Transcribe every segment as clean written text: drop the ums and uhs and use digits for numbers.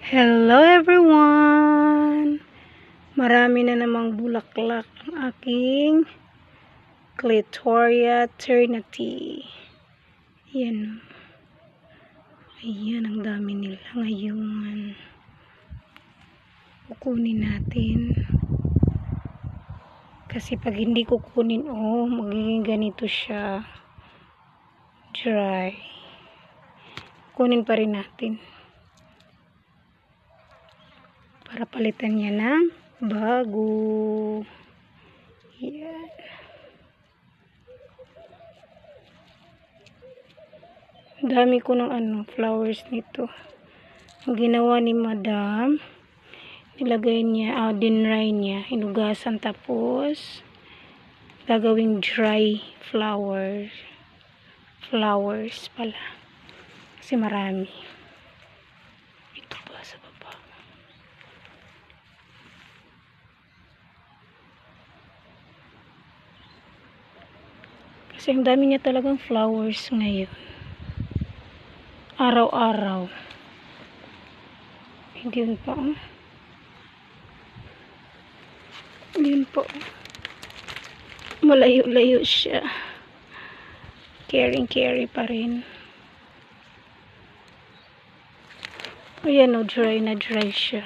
Hello everyone! Marami na namang bulaklak ang aking Clitoria ternate. Yan. Ayan, ang dami nila ngayon. Kukunin natin. Kasi pag hindi kukunin, magiging ganito siya. Dry. Kunin pa rin natin. Para palitan niya ng bago. Yan. Dami ko ng flowers nito. Ang ginawa ni Madam, nilagay niya, dinry niya, hinugasan tapos gagawing dry flowers pala. Kasi marami. Ito pa sa baba. Kasi ang dami niya talagang flowers ngayon. Araw-araw. Yun po. Yun po. Malayo-layo siya. Carry pa rin. Ayan dry na dry siya.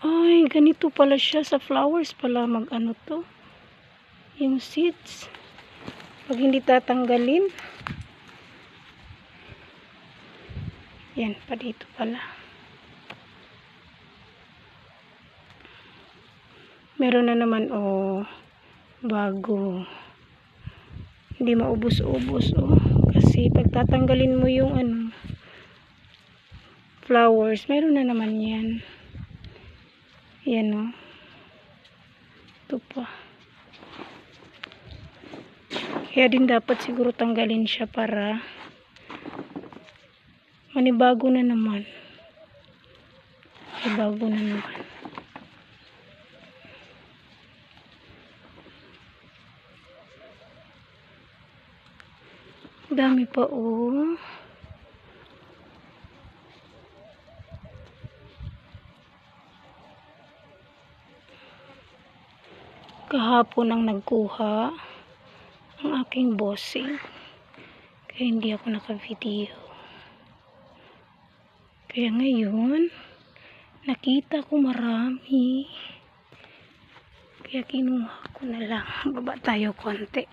Ay, ganito pala siya. Sa flowers pala to. Yung seeds. Pag hindi tatanggalin. Yan pa dito pala. Meron na naman bago. Hindi maubos-ubos kasi pag tatanggalin mo yung flowers, meron na naman yan. Yan ito pa. Kaya din dapat siguro tanggalin siya para manibago na naman. Manibago na naman. Dami pa Kahapon ang nagkuha ang aking bossing. Kaya hindi ako naka-video. Kaya ngayon, nakita ko marami. Kaya kinuha ko na lang. Baba tayo konti.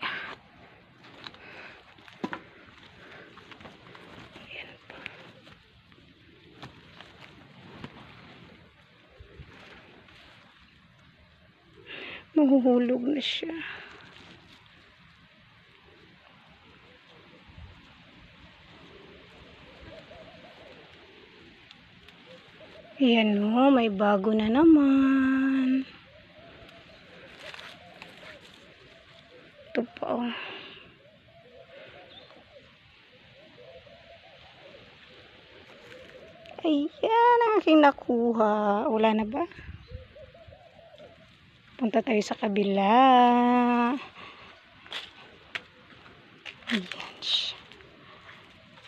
Ayan pa. Mahuhulog na siya. Ayan may bago na naman. Ito pa Ayan ang aking nakuha. Wala na ba? Punta tayo sa kabila. Ayan siya.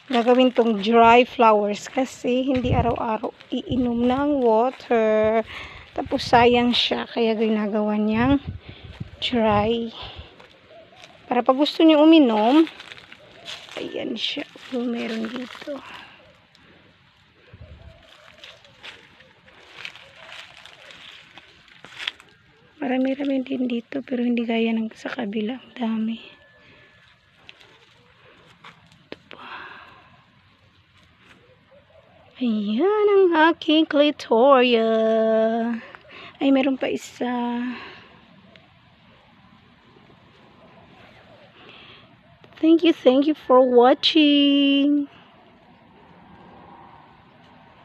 Gagawin tong dry flowers kasi hindi araw-araw iinom ng water. Tapos sayang siya. Kaya ginagawa niyang dry. Para pag gusto niyo uminom, ayan siya. Meron dito. Marami-rami din dito pero hindi gaya ng sa kabila. Ang dami. Ito pa. Ayan ang aking Clitoria. Ay, meron pa isa. Thank you for watching.